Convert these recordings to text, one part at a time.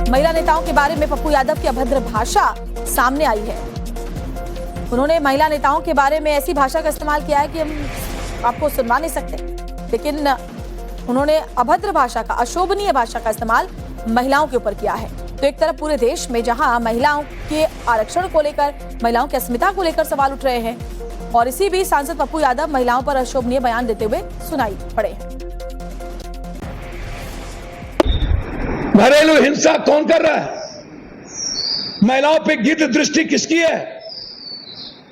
महिला नेताओं के बारे में पप्पू यादव की अभद्र भाषा सामने आई है। उन्होंने महिला नेताओं के बारे में ऐसी भाषा का इस्तेमाल किया है कि हम आपको सुनवा नहीं सकते, लेकिन उन्होंने अभद्र भाषा का, अशोभनीय भाषा का इस्तेमाल महिलाओं के ऊपर किया है। तो एक तरफ पूरे देश में जहां महिलाओं के आरक्षण को लेकर, महिलाओं की अस्मिता को लेकर सवाल उठ रहे हैं, और इसी बीच सांसद पप्पू यादव महिलाओं पर अशोभनीय बयान देते हुए सुनाई पड़े हैं। घरेलू हिंसा कौन कर रहा है? महिलाओं पे गिद्ध दृष्टि किसकी है?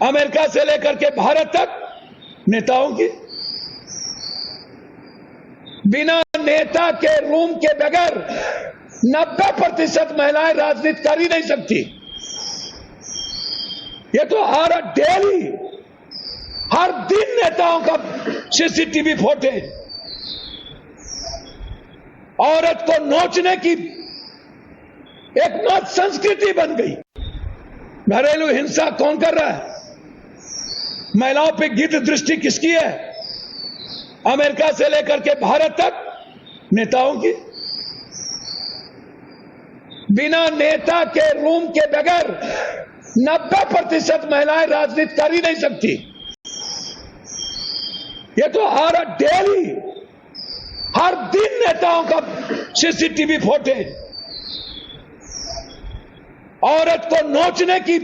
अमेरिका से लेकर के भारत तक नेताओं की। बिना नेता के रूम के बगैर 90% महिलाएं राजनीति कर ही नहीं सकती। ये तो हर दिन नेताओं का सीसीटीवी फुटेज, औरत को नोचने की एक नाच संस्कृति बन गई। घरेलू हिंसा कौन कर रहा है? महिलाओं पे गिद्ध दृष्टि किसकी है? अमेरिका से लेकर के भारत तक नेताओं की। बिना नेता के रूम के बगैर 90% महिलाएं राजनीति कर ही नहीं सकती। ये तो हर दिन नेताओं का सीसीटीवी फुटेज, औरत को नोचने की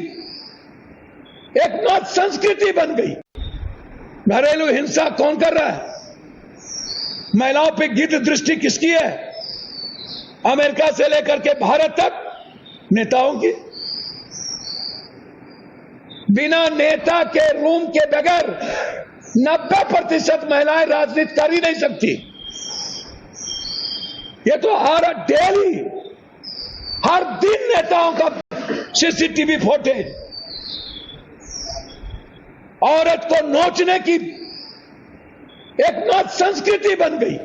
एक नाच संस्कृति बन गई। घरेलू हिंसा कौन कर रहा है? महिलाओं पे गिद्ध दृष्टि किसकी है? अमेरिका से लेकर के भारत तक नेताओं की। बिना नेता के रूम के बगैर 90% महिलाएं राजनीति कर ही नहीं सकती। ये तो हर दिन नेताओं का सीसीटीवी फुटेज, औरत को नोचने की एक नाच संस्कृति बन गई।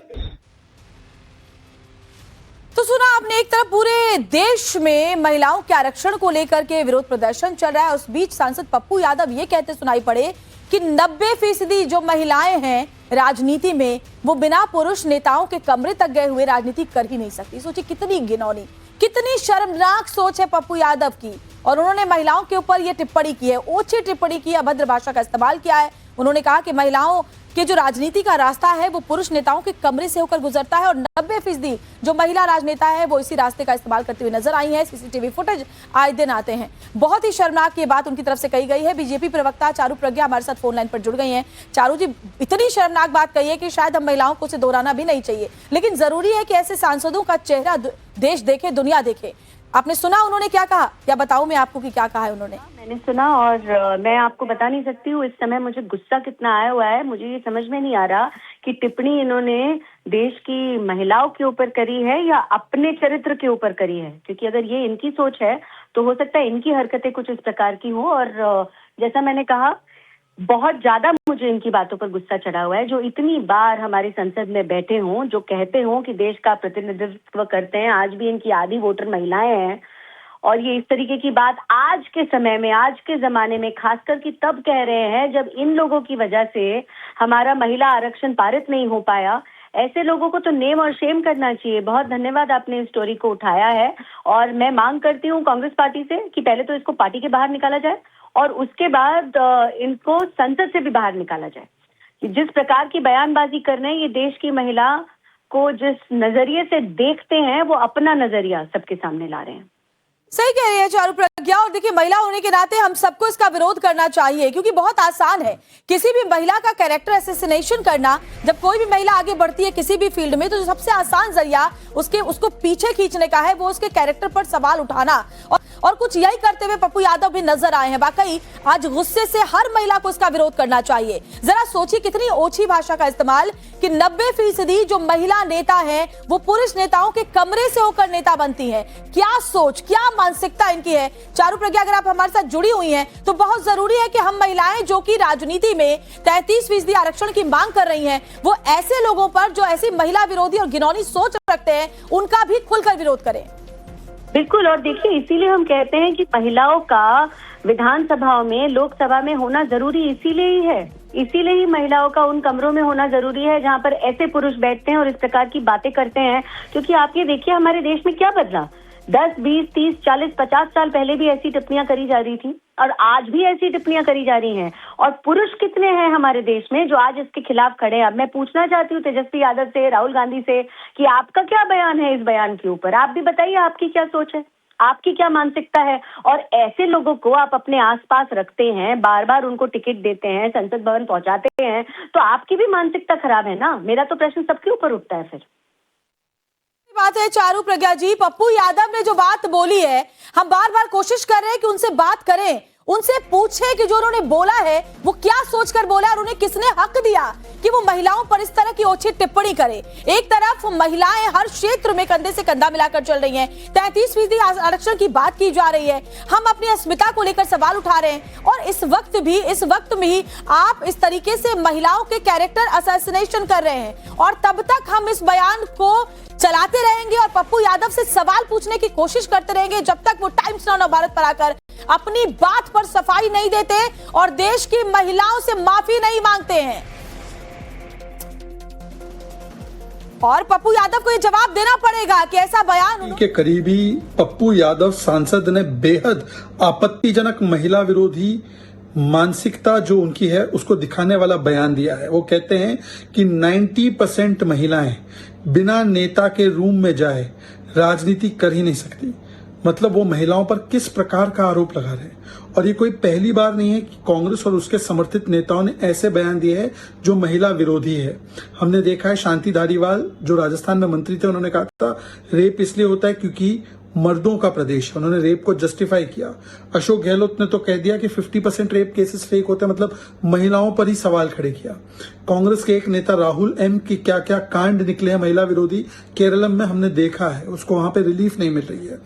तो सुना आपने, एक तरफ पूरे देश में महिलाओं के आरक्षण को लेकर के विरोध प्रदर्शन चल रहा है, उस बीच सांसद पप्पू यादव ये कहते सुनाई पड़े कि 90% जो महिलाएं हैं राजनीति में, वो बिना पुरुष नेताओं के कमरे तक गए हुए राजनीति कर ही नहीं सकती। सोचिए कितनी घिनौनी, कितनी शर्मनाक सोच है पप्पू यादव की। और उन्होंने महिलाओं के ऊपर ये टिप्पणी की है, ओछी टिप्पणी की, अभद्र भाषा का इस्तेमाल किया है। उन्होंने कहा कि महिलाओं के जो राजनीति का रास्ता है वो पुरुष नेताओं के कमरे से होकर गुजरता है, और 90% जो महिला राजनेता है वो इसी रास्ते का इस्तेमाल करते हुए नजर आई है। सीसीटीवी फुटेज आए दिन आते हैं। बहुत ही शर्मनाक ये बात उनकी तरफ से कही गई है। बीजेपी प्रवक्ता चारू प्रज्ञा हमारे साथ फोन लाइन पर जुड़ गई हैं। चारू जी, इतनी शर्मनाक बात कही है कि शायद हम महिलाओं को उसे दोहराना भी नहीं चाहिए, लेकिन जरूरी है कि ऐसे सांसदों का चेहरा देश देखे, दुनिया देखे। आपने सुना उन्होंने क्या कहा, या बताऊं मैं आपको कि क्या कहा है उन्होंने? मैंने सुना, और मैं आपको बता नहीं सकती हूँ इस समय मुझे गुस्सा कितना आया हुआ है। मुझे ये समझ में नहीं आ रहा कि टिप्पणी इन्होंने देश की महिलाओं के ऊपर करी है या अपने चरित्र के ऊपर करी है, क्योंकि अगर ये इनकी सोच है तो हो सकता है इनकी हरकतें कुछ इस प्रकार की हो। और जैसा मैंने कहा, बहुत ज्यादा मुझे इनकी बातों पर गुस्सा चढ़ा हुआ है, जो इतनी बार हमारी संसद में बैठे हों, जो कहते हों कि देश का प्रतिनिधित्व करते हैं। आज भी इनकी आधी वोटर महिलाएं हैं, और ये इस तरीके की बात आज के समय में, आज के जमाने में खासकर कि तब कह रहे हैं जब इन लोगों की वजह से हमारा महिला आरक्षण पारित नहीं हो पाया। ऐसे लोगों को तो नेम और शेम करना चाहिए। बहुत धन्यवाद, आपने इस स्टोरी को उठाया है, और मैं मांग करती हूँ कांग्रेस पार्टी से कि पहले तो इसको पार्टी के बाहर निकाला जाए, और उसके बाद इनको संसद से भी बाहर निकाला जाए। जिस प्रकार की बयानबाजी कर रहे हैं, ये देश की महिला को जिस नजरिए से देखते हैं वो अपना नजरिया सबके सामने ला रहे हैं। सही कह रही है चारू प्रज्ञा। और देखिए, महिला होने के नाते हम सबको इसका विरोध करना चाहिए, क्योंकि बहुत आसान है किसी भी महिला का कैरेक्टर असैसिनेशन करना। जब कोई भी महिला आगे बढ़ती है किसी भी फील्ड में, तो सबसे आसान जरिया उसको पीछे खींचने का है वो उसके कैरेक्टर पर सवाल उठाना। और कुछ यही करते हुए पप्पू यादव भी नजर आए हैं। वाकई आज गुस्से से हर महिला को इसका विरोध करना चाहिए। जरा सोचिए कितनी ओछी भाषा का इस्तेमाल कि 90% जो महिला नेता हैं वो पुरुष नेताओं के कमरे से होकर नेता बनती हैं। क्या सोच, क्या मानसिकता इनकी है। चारू प्रज्ञा, अगर आप हमारे साथ जुड़ी हुई हैं तो बहुत जरूरी है कि हम महिलाएं जो कि राजनीति में 33% आरक्षण की मांग कर रही हैं, वो ऐसे लोगों पर जो ऐसी महिला विरोधी और घिनौनी सोच रखते हैं उनका भी खुलकर विरोध करें। बिल्कुल, और देखिए इसीलिए हम कहते हैं कि महिलाओं का विधानसभा में, लोकसभा में होना जरूरी इसीलिए ही है। इसीलिए ही महिलाओं का उन कमरों में होना जरूरी है जहां पर ऐसे पुरुष बैठते हैं और इस प्रकार की बातें करते हैं। क्योंकि आप ये देखिए हमारे देश में क्या बदला। 10, 20, 30, 40, 50 साल पहले भी ऐसी टिप्पणियां करी जा रही थी और आज भी ऐसी टिप्पणियां करी जा रही हैं। और पुरुष कितने हैं हमारे देश में जो आज इसके खिलाफ खड़े हैं? अब मैं पूछना चाहती हूँ तेजस्वी यादव से, राहुल गांधी से कि आपका क्या बयान है इस बयान के ऊपर? आप भी बताइए, आपकी क्या सोच है, आपकी क्या मानसिकता है? और ऐसे लोगों को आप अपने आसपास रखते हैं, बार बार उनको टिकट देते हैं, संसद भवन पहुंचाते हैं, तो आपकी भी मानसिकता खराब है ना। मेरा तो प्रश्न सबके ऊपर उठता है। फिर बात है चारू प्रज्ञा जी, पप्पू यादव ने जो बात बोली है, हम बार बार कोशिश कर रहे हैं कि उनसे बात करें, उनसे पूछे कि जो उन्होंने बोला है वो क्या सोचकर बोला और उन्हें किसने हक दिया कि वो महिलाओं पर इस तरह की ओछी टिप्पणी करे। एक तरफ महिलाएं हर क्षेत्र में कंधे से कंधा मिलाकर चल रही हैं, 33% आरक्षण की बात की जा रही है, हम अपनी अस्मिता को लेकर सवाल उठा रहे हैं, और इस वक्त भी आप इस तरीके से महिलाओं के कैरेक्टर असैसिनेशन कर रहे हैं। और तब तक हम इस बयान को चलाते रहेंगे और पप्पू यादव से सवाल पूछने की कोशिश करते रहेंगे जब तक वो टाइम्स नाउ भारत पर आकर अपनी बात पर सफाई नहीं देते और देश की महिलाओं से माफी नहीं मांगते हैं। और पप्पू यादव को ये जवाब देना पड़ेगा कि ऐसा बयान के करीबी पप्पू यादव सांसद ने बेहद आपत्तिजनक महिला विरोधी मानसिकता जो उनकी है उसको दिखाने वाला बयान दिया है। वो कहते हैं कि 90% महिलाएं बिना नेता के रूम में जाए राजनीति कर ही नहीं सकती। मतलब वो महिलाओं पर किस प्रकार का आरोप लगा रहे हैं। और ये कोई पहली बार नहीं है कि कांग्रेस और उसके समर्थित नेताओं ने ऐसे बयान दिए हैं जो महिला विरोधी है। हमने देखा है शांति धारीवाल जो राजस्थान में मंत्री थे, उन्होंने कहा था रेप इसलिए होता है क्योंकि मर्दों का प्रदेश है, उन्होंने रेप को जस्टिफाई किया। अशोक गहलोत ने तो कह दिया कि 50% रेप केसेस फेक होते हैं, मतलब महिलाओं पर ही सवाल खड़े किया। कांग्रेस के एक नेता राहुल एम की क्या क्या कांड निकले हैं महिला विरोधी केरलम में, हमने देखा है, उसको वहां पे रिलीफ नहीं मिल रही है।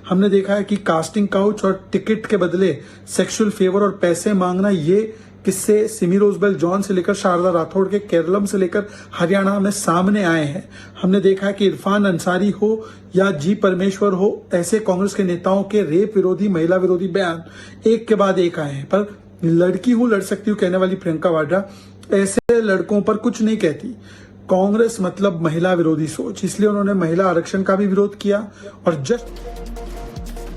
हमने देखा है कि कास्टिंग काउच और टिकट के बदले सेक्सुअल फेवर और पैसे मांगना, ये किस्से सिमी रोजबेल जॉन से लेकर शारदा राठौड़ के केरलम से लेकर हरियाणा में सामने आए हैं। हमने देखा है कि इरफान अंसारी हो या जी परमेश्वर हो, ऐसे कांग्रेस के नेताओं के रेप विरोधी महिला विरोधी बयान एक के बाद एक आए हैं। पर लड़की हूं लड़ सकती हूं कहने वाली प्रियंका वाड्रा ऐसे लड़कों पर कुछ नहीं कहती। कांग्रेस मतलब महिला विरोधी सोच, इसलिए उन्होंने महिला आरक्षण का भी विरोध किया। और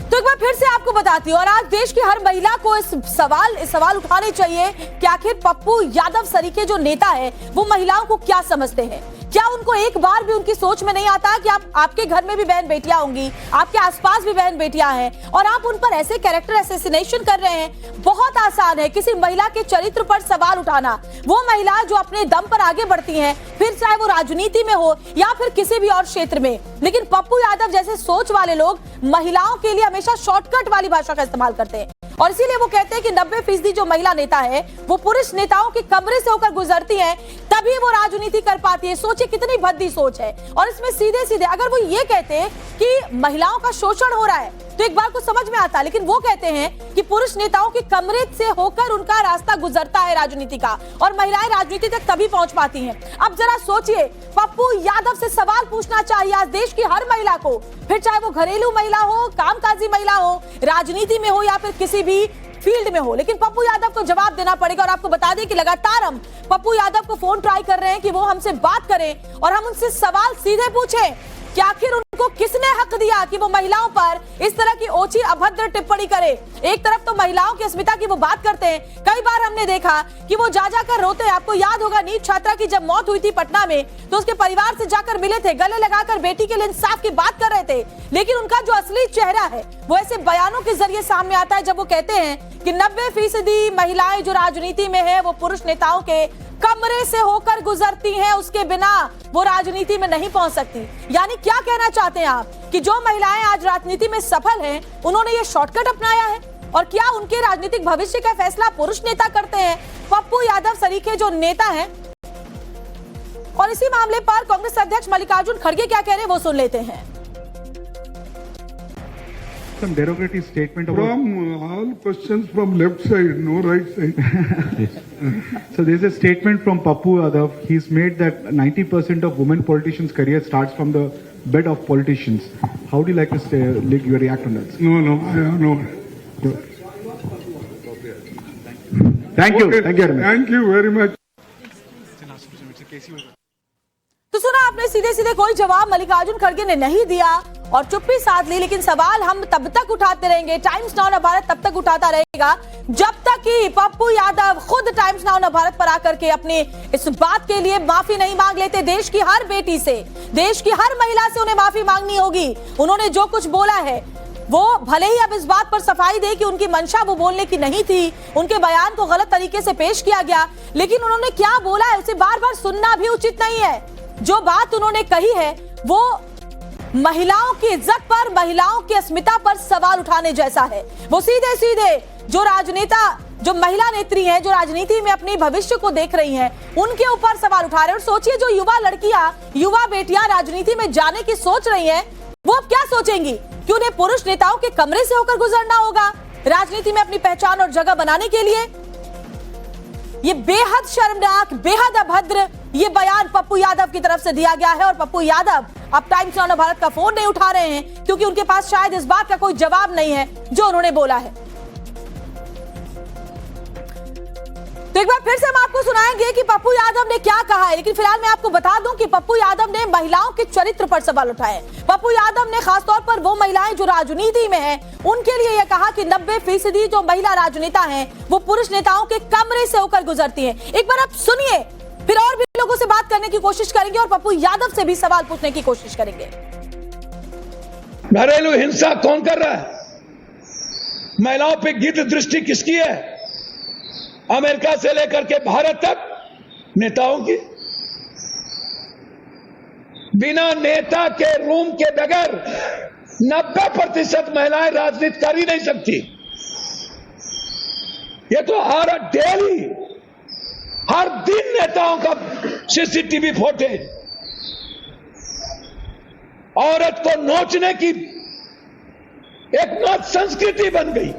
तो एक बार फिर से आपको बताती हूँ, और आज देश की हर महिला को इस सवाल उठाने चाहिए कि आखिर पप्पू यादव सरीखे जो नेता है वो महिलाओं को क्या समझते हैं। क्या उनको एक बार भी उनकी सोच में नहीं आता कि आपके घर में भी बहन बेटियां होंगी, आपके आसपास भी बहन बेटियां हैं, और आप उन पर ऐसे कैरेक्टर असैसिनेशन कर रहे हैं। बहुत आसान है किसी महिला के चरित्र पर सवाल उठाना। वो महिला जो अपने दम पर आगे बढ़ती हैं, फिर चाहे वो राजनीति में हो या फिर किसी भी और क्षेत्र में। लेकिन पप्पू यादव जैसे सोच वाले लोग महिलाओं के लिए हमेशा शॉर्टकट वाली भाषा का इस्तेमाल करते हैं, और इसीलिए वो कहते हैं कि 90% जो महिला नेता है वो पुरुष नेताओं के कमरे से होकर गुजरती हैं, तभी वो राजनीति कर पाती है। सोचिए कितनी भद्दी सोच है। और इसमें सीधे सीधे अगर वो ये कहते कि महिलाओं का शोषण हो रहा है तो एक बार को समझ में आता, लेकिन वो कहते हैं कि पुरुष नेताओं के कमरे से होकर उनका रास्ता गुजरता है राजनीति का, और महिलाएं राजनीति तक तभी पहुंच पाती हैं। अब जरा सोचिए, पप्पू यादव से सवाल पूछना चाहिए आज देश की हर महिला को, फिर चाहे वो घरेलू महिला हो, कामकाजी महिला हो, राजनीति में हो या फिर किसी भी फील्ड में हो, लेकिन पप्पू यादव को जवाब देना पड़ेगा। और आपको बता दें कि लगातार हम पप्पू यादव को फोन ट्राई कर रहे हैं कि वो हमसे बात करें और हम उनसे सवाल सीधे पूछें कि आखिर उनको किसने हक दिया कि वो महिलाओं पर इस तरह की ओछी अभद्र टिप्पणी करे। एक तरफ तो महिलाओं की अस्मिता की वो बात करते हैं, कई बार हमने देखा कि वो जा जाकर रोते हैं। आपको याद होगा नीट छात्रा की जब मौत हुई थी पटना में, तो उसके परिवार से जाकर मिले थे, गले लगाकर बेटी के लिए इंसाफ की बात कर रहे थे। लेकिन उनका जो असली चेहरा है वो ऐसे बयानों के जरिए सामने आता है जब वो कहते हैं कि 90% महिलाएं जो राजनीति में है वो पुरुष नेताओं के कमरे से होकर गुजरती हैं, उसके बिना वो राजनीति में नहीं पहुंच सकती। यानी क्या कहना चाहते हैं आप कि जो महिलाएं आज राजनीति में सफल हैं उन्होंने ये शॉर्टकट अपनाया है, और क्या उनके राजनीतिक भविष्य का फैसला पुरुष नेता करते हैं, पप्पू यादव सरीखे जो नेता हैं। और इसी मामले पर कांग्रेस अध्यक्ष मल्लिकार्जुन खड़गे क्या कह रहे हैं वो सुन लेते हैं। Some derogatory statement about... From all questions from left side, no right side. So there's a statement from Pappu Yadav. He's made that 90% of women politicians' career starts from the bed of politicians. How do you like to you react on that? No, I have no. Thank you. Okay, Thank you very much. Thank you very much. तो सुना आपने, सीधे सीधे कोई जवाब मल्लिकार्जुन खड़गे ने नहीं दिया और चुप्पी साध ली। लेकिन सवाल हम तब तक उठाते रहेंगे, टाइम्स नाउ भारत तब तक उठाता रहेगा जब तक कि पप्पू यादव खुद टाइम्स नाउ भारत पर आकर के अपने इस बात के लिए माफी नहीं मांग लेते। देश की हर बेटी से, देश की हर महिला से उन्हें माफी मांगनी होगी। उन्होंने जो कुछ बोला है वो भले ही अब इस बात पर सफाई दे कि उनकी मंशा वो बोलने की नहीं थी, उनके बयान को गलत तरीके से पेश किया गया, लेकिन उन्होंने क्या बोला है उसे बार बार सुनना भी उचित नहीं है। जो बात उन्होंने कही है वो महिलाओं की इज्जत पर, महिलाओं की अस्मिता पर सवाल उठाने जैसा है। वो सीधे सीधे जो राजनेता, जो महिला नेत्री हैं, जो राजनीति में अपने भविष्य को देख रही हैं, उनके ऊपर सवाल उठा रहे हैं। और सोचिए, जो युवा लड़कियां, युवा बेटियां राजनीति में जाने की सोच रही हैं, वो अब क्या सोचेंगी कि उन्हें पुरुष नेताओं के कमरे से होकर गुजरना होगा राजनीति में अपनी पहचान और जगह बनाने के लिए। ये बेहद शर्मनाक, बेहद अभद्र ये बयान पप्पू यादव की तरफ से दिया गया है। और पप्पू यादव अब टाइम्स नाउ भारत का फोन नहीं उठा रहे हैं क्योंकि उनके पास शायद इस बात का कोई जवाब नहीं है जो उन्होंने बोला है। तो एक बार फिर से हम आपको सुनाएंगे कि पप्पू यादव ने क्या कहा है, लेकिन फिलहाल मैं आपको बता दूं कि पप्पू यादव ने महिलाओं के चरित्र पर सवाल उठाए। पप्पू यादव ने खासतौर पर वो महिलाएं जो राजनीति में हैं, उनके लिए यह कहा कि 90% जो महिला राजनेता हैं वो पुरुष नेताओं के कमरे से होकर गुजरती हैं। एक बार आप सुनिए, फिर और भी लोगों से बात करने की कोशिश करेंगे और पप्पू यादव से भी सवाल पूछने की कोशिश करेंगे। घरेलू हिंसा कौन कर रहा है? महिलाओं पे गिद्ध दृष्टि किसकी है? अमेरिका से लेकर के भारत तक नेताओं की। बिना नेता के रूम के बगैर 90% महिलाएं राजनीति कर ही नहीं सकती। ये तो हर दिन नेताओं का सीसीटीवी फुटेज, औरत को नोचने की एक मत संस्कृति बन गई।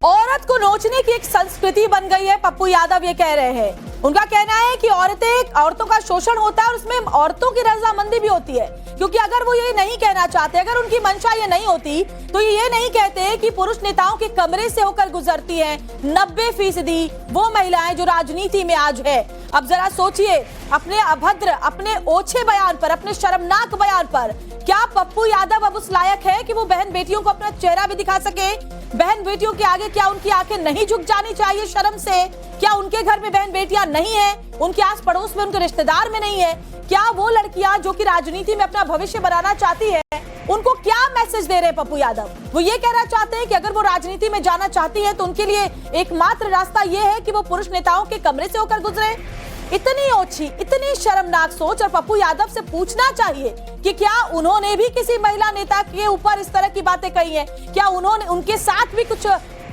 औरत को नोचने की एक संस्कृति बन गई है, पप्पू यादव ये कह रहे हैं। उनका कहना है कि औरतों का शोषण होता है और उसमें औरतों की रजामंदी भी होती है, क्योंकि अगर वो ये नहीं कहना चाहते, अगर उनकी मंशा ये नहीं होती तो ये नहीं कहते कि पुरुष नेताओं के कमरे से होकर गुजरती हैं 90% वो महिलाएं जो राजनीति में आज है। अब जरा सोचिए, अपने अभद्र, अपने ओछे बयान पर, अपने शर्मनाक बयान पर क्या पप्पू यादव अब उस लायक है कि वो बहन बेटियों को अपना चेहरा भी दिखा सके? बहन बेटियों के आगे क्या उनकी आंखें नहीं झुक जानी चाहिए शर्म से? क्या उनके घर में बहन बेटियां नहीं है, उनके आस पड़ोस में, उनके रिश्तेदार में नहीं है? क्या वो लड़कियां जो कि राजनीति में अपना भविष्य बनाना चाहती है, उनको क्या मैसेज दे रहे हैं पप्पू यादव? वो ये कहना चाहते हैं कि अगर वो राजनीति में जाना चाहती है तो उनके लिए एकमात्र रास्ता ये है कि वो पुरुष नेताओं के कमरे से होकर गुजरे। इतनी ओछी, इतनी शर्मनाक सोच। और पप्पू यादव से पूछना चाहिए कि क्या उन्होंने भी किसी महिला नेता के ऊपर इस तरह की बातें कही हैं? क्या उन्होंने उनके साथ भी कुछ,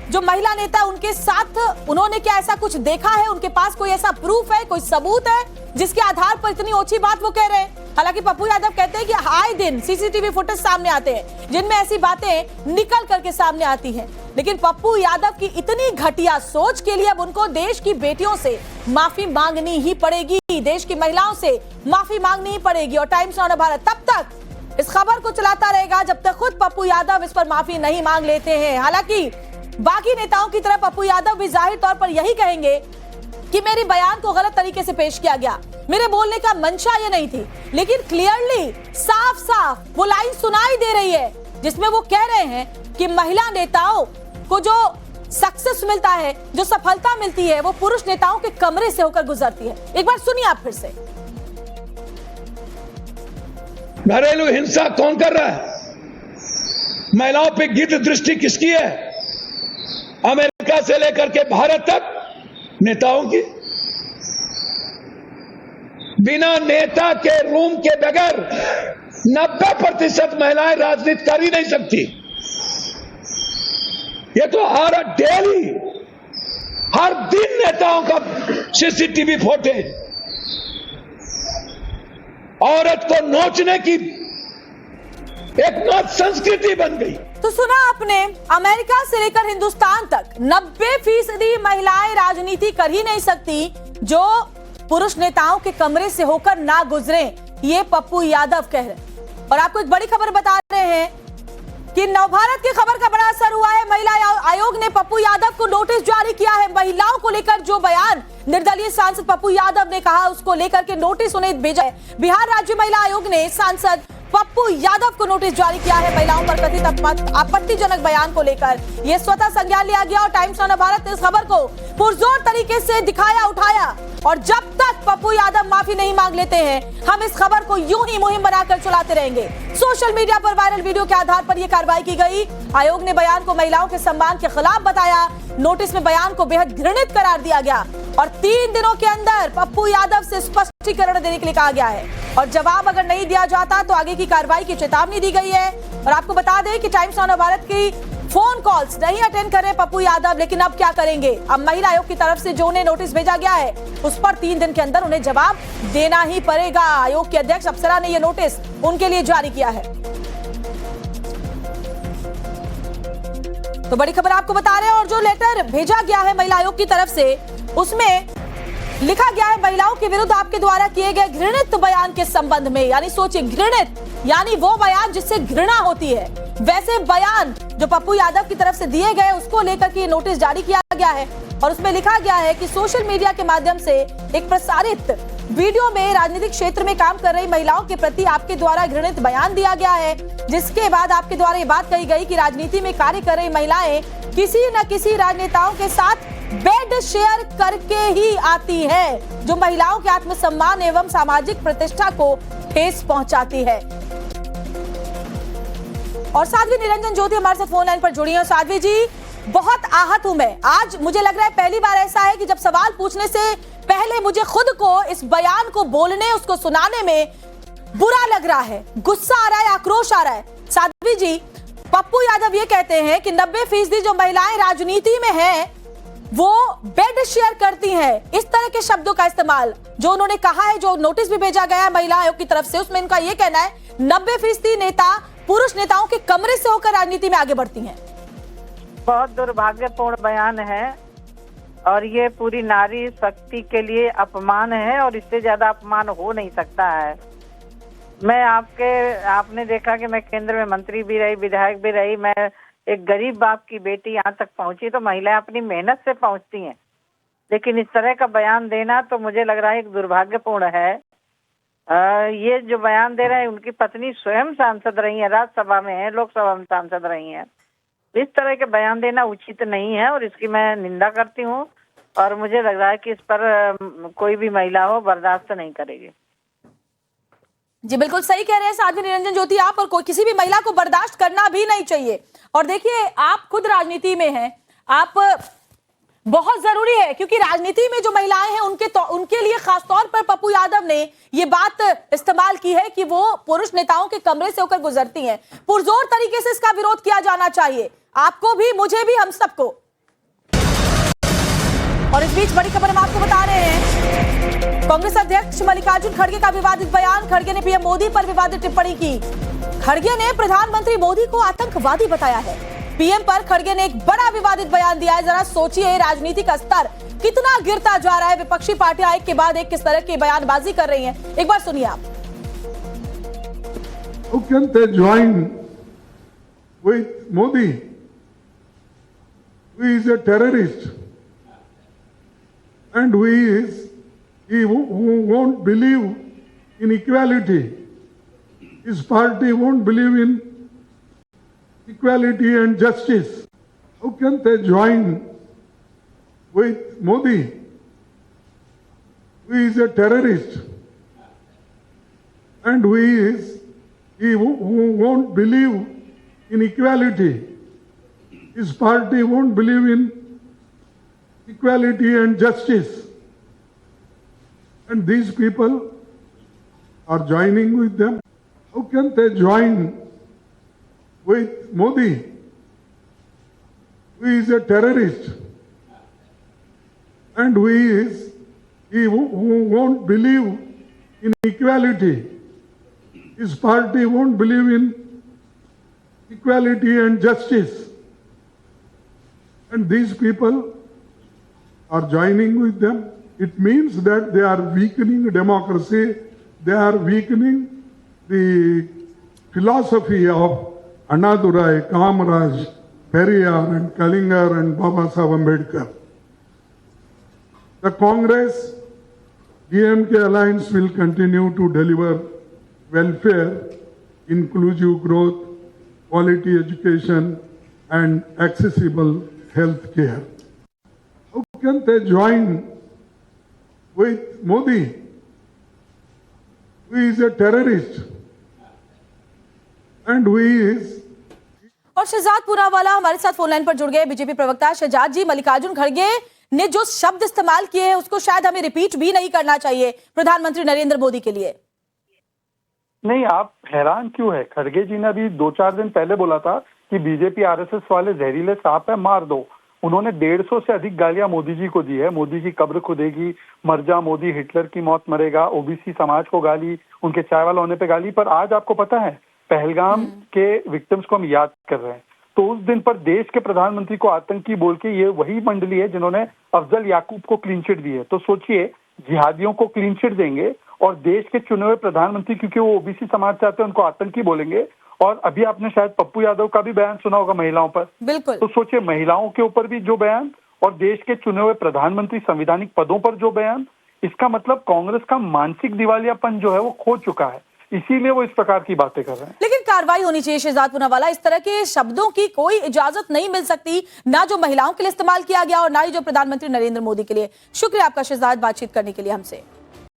जो महिला नेता उनके साथ, उन्होंने क्या ऐसा कुछ देखा है? उनके पास कोई ऐसा प्रूफ है, कोई सबूत है जिसके आधार पर इतनी ओछी बात वो कह रहे हैं? हालांकि पप्पू यादव कहते हैं कि आए दिन सीसीटीवी फुटेज सामने आते हैं जिनमें ऐसी बातें निकल करके सामने आती हैं, लेकिन पप्पू यादव की इतनी घटिया सोच के लिए अब उनको देश की बेटियों से माफी मांगनी ही पड़ेगी, देश की महिलाओं से माफी मांगनी ही पड़ेगी। और टाइम्स नाउ भारत तब तक इस खबर को चलाता रहेगा जब तक खुद पप्पू यादव इस पर माफी नहीं मांग लेते हैं। हालांकि बाकी नेताओं की तरह पप्पू यादव भी जाहिर तौर पर यही कहेंगे कि मेरे बयान को गलत तरीके से पेश किया गया, मेरे बोलने का मंशा ये नहीं थी। लेकिन क्लियरली, साफ साफ वो लाइन सुनाई दे रही है जिसमें वो कह रहे हैं कि महिला नेताओं को जो सक्सेस मिलता है, जो सफलता मिलती है, वो पुरुष नेताओं के कमरे से होकर गुजरती है। एक बार सुनिए आप फिर से। घरेलू हिंसा कौन कर रहा है? महिलाओं पे गिद्ध दृष्टि किसकी है? अमेरिका से लेकर के भारत तक नेताओं की। बिना नेता के रूम के बगैर 90% महिलाएं राजनीति कर ही नहीं सकती। ये तो हर दिन नेताओं का सीसीटीवी फुटेज, औरत को नोचने की एक मत संस्कृति बन गई। तो सुना आपने, अमेरिका से लेकर हिंदुस्तान तक 90% महिलाएं राजनीति कर ही नहीं सकती जो पुरुष नेताओं के कमरे से होकर ना गुजरे, ये पप्पू यादव कह रहे हैं। और आपको एक बड़ी खबर बता रहे हैं कि नवभारत की खबर का बड़ा असर हुआ है। महिला आयोग ने पप्पू यादव को नोटिस जारी किया है। महिलाओं को लेकर जो बयान निर्दलीय सांसद पप्पू यादव ने कहा, उसको लेकर के नोटिस उन्हें भेजा है। बिहार राज्य महिला आयोग ने सांसद पप्पू यादव को नोटिस जारी किया है। महिलाओं पर कथित आपत्तिजनक बयान को लेकर यह स्वतः संज्ञान लिया गया और टाइम्स ऑफ भारत ने इस खबर को पुरजोर तरीके से दिखाया, उठाया। और जब तक पप्पू यादव माफी नहीं मांग लेते हैं, हम इस खबर को यूं ही मुहिम बनाकर चलाते रहेंगे। सोशल मीडिया पर वायरल वीडियो के आधार पर यह कार्रवाई की गई। आयोग ने बयान को महिलाओं के सम्मान के खिलाफ बताया। नोटिस में बयान को बेहद घृणित करार दिया गया और 3 दिनों के अंदर पप्पू यादव से स्पष्टीकरण देने के लिए कहा गया है और जवाब अगर नहीं दिया जाता तो आगे की कार्रवाई की चेतावनी दी गई है। और आपको बता दें कि टाइम्स ऑफ भारत की फोन कॉल्स नहीं अटेंड कर रहे पप्पू यादव, लेकिन अब क्या करेंगे? अब महिला आयोग की तरफ से जो उन्हें नोटिस भेजा गया है उस पर 3 दिन के अंदर उन्हें जवाब देना ही पड़ेगा। आयोग के अध्यक्ष अप्सरा ने यह नोटिस उनके लिए जारी किया है। तो बड़ी खबर आपको बता रहे हैं और जो लेटर भेजा गया है महिला आयोग की तरफ से, उसमें लिखा गया है महिलाओं के विरुद्ध आपके द्वारा किए गए घृणित बयान के संबंध में। यानी सोचिए, घृणित यानी वो बयान जिससे घृणा होती है, वैसे बयान जो पप्पू यादव की तरफ से दिए गए उसको लेकर के नोटिस जारी किया गया है। और उसमें लिखा गया है कि सोशल मीडिया के माध्यम से एक प्रसारित वीडियो में राजनीतिक क्षेत्र में काम कर रही महिलाओं के प्रति आपके द्वारा घृणित बयान दिया गया है, जिसके बाद आपके द्वारा ये बात कही गई कि राजनीति में कार्य कर रही महिलाएं किसी न किसी राजनेताओं के साथ बेड शेयर करके ही आती है, जो महिलाओं के आत्मसम्मान एवं सामाजिक प्रतिष्ठा को ठेस पहुंचाती है। और साध्वी निरंजन ज्योति हमारे साथ फोन लाइन पर जुड़ी हैं। साध्वी जी, बहुत आहत हूं मैं। आज मुझे लग रहा है पहली बार ऐसा है कि जब सवाल पूछने से पहले मुझे खुद को इस बयान को बोलने, उसको सुनाने में बुरा लग रहा है, गुस्सा आ रहा है, आक्रोश आ रहा है। साध्वी जी, पप्पू यादव ये कहते हैं कि 90% जो महिलाएं राजनीति में हैं वो बेड शेयर करती हैं। इस तरह के शब्दों का इस्तेमाल जो उन्होंने कहा है, जो नोटिस भी भेजा गया है महिला आयोग की तरफ से, उसमें इनका ये कहना है 90% नेता पुरुष नेताओं के कमरे से होकर राजनीति में आगे बढ़ती हैं। बहुत दुर्भाग्यपूर्ण बयान है और ये पूरी नारी शक्ति के लिए अपमान है और इससे ज्यादा अपमान हो नहीं सकता है। आपने देखा कि मैं केंद्र में मंत्री भी रही, विधायक भी रही। मैं एक गरीब बाप की बेटी यहाँ तक पहुंची तो महिलाएं अपनी मेहनत से पहुंचती हैं, लेकिन इस तरह का बयान देना तो मुझे लग रहा है एक दुर्भाग्यपूर्ण है। ये जो बयान दे रहे हैं, उनकी पत्नी स्वयं सांसद रही है, राज्यसभा में है, लोकसभा में सांसद रही हैं। इस तरह के बयान देना उचित नहीं है और इसकी मैं निंदा करती हूँ और मुझे लग रहा है कि इस पर कोई भी महिला हो बर्दाश्त नहीं करेगी। जी बिल्कुल सही कह रहे हैं साध्वी निरंजन ज्योति आप, और कोई किसी भी महिला को बर्दाश्त करना भी नहीं चाहिए। और देखिए, आप खुद राजनीति में हैं, आप बहुत जरूरी है क्योंकि राजनीति में जो महिलाएं हैं उनके लिए खासतौर पर पप्पू यादव ने ये बात इस्तेमाल की है कि वो पुरुष नेताओं के कमरे से होकर गुजरती हैं। पुरजोर तरीके से इसका विरोध किया जाना चाहिए, आपको भी, मुझे भी, हम सबको। और इस बीच बड़ी खबर हम आपको बता रहे हैं, कांग्रेस अध्यक्ष मल्लिकार्जुन खड़गे का विवादित बयान। खड़गे ने पीएम मोदी पर विवादित टिप्पणी की। खड़गे ने प्रधानमंत्री मोदी को आतंकवादी बताया है। पीएम पर खड़गे ने एक बड़ा विवादित बयान दिया है। जरा सोचिए, राजनीति का स्तर कितना गिरता जा रहा है। विपक्षी पार्टियां एक के बाद एक किस तरह की बयानबाजी कर रही हैं, एक बार सुनिए आप। How can they join with Modi, who is a terrorist and who won't believe in equality? His party won't believe in equality and justice. How can they join with Modi, who is a terrorist and who won't believe in equality? His party won't believe in equality and justice. And these people are joining with them. How can they join with Modi, who is a terrorist and who won't believe in equality? His party won't believe in equality and justice. And these people are joining with them. It means that they are weakening democracy. They are weakening the philosophy of Annadurai, Kamaraj, Periyar and Kalingar and Baba Saheb Ambedkar. The Congress DMK alliance will continue to deliver welfare, inclusive growth, quality education and accessible health care. How can they join with Modi, who is a terrorist and who is और शहजाद पूनावाला हमारे साथ phone line पर जुड़ गए। BJP प्रवक्ता शहजाद जी, मल्लिकार्जुन खड़गे ने जो शब्द इस्तेमाल किए हैं उसको शायद हमें रिपीट भी नहीं करना चाहिए प्रधानमंत्री नरेंद्र मोदी के लिए। नहीं, आप हैरान क्यों है? खड़गे जी ने अभी 2-4 दिन पहले बोला था कि बीजेपी आरएसएस वाले जहरीले सांप है, मार दो। उन्होंने 150 से अधिक गालियां मोदी जी को दी है। मोदी की कब्र खुदेगी, मर जा मोदी, हिटलर की मौत मरेगा, ओबीसी समाज को गाली, उनके चाय वाला होने पे गाली। पर आज आपको पता है पहलगाम के विक्टिम्स को हम याद कर रहे हैं, तो उस दिन पर देश के प्रधानमंत्री को आतंकी बोल के ये वही मंडली है जिन्होंने अफजल याकूब को क्लीन चिट दी है। तो सोचिए, जिहादियों को क्लीन चिट देंगे और देश के चुने हुए प्रधानमंत्री, क्योंकि वो ओबीसी समाज से आते हैं, उनको आतंकी बोलेंगे। और अभी आपने शायद पप्पू यादव का भी बयान सुना होगा महिलाओं पर। बिल्कुल। तो सोचिए, महिलाओं के ऊपर भी जो बयान और देश के चुने हुए प्रधानमंत्री संवैधानिक पदों पर जो बयान, इसका मतलब कांग्रेस का मानसिक दिवालियापन जो है वो खो चुका है, इसीलिए वो इस प्रकार की बातें कर रहे हैं। लेकिन कार्रवाई होनी चाहिए शहजाद पूनावाला। इस तरह के शब्दों की कोई इजाजत नहीं मिल सकती, ना जो महिलाओं के लिए इस्तेमाल किया गया और ना ही जो प्रधानमंत्री नरेंद्र मोदी के लिए। शुक्रिया आपका शहजाद, बातचीत करने के लिए हमसे।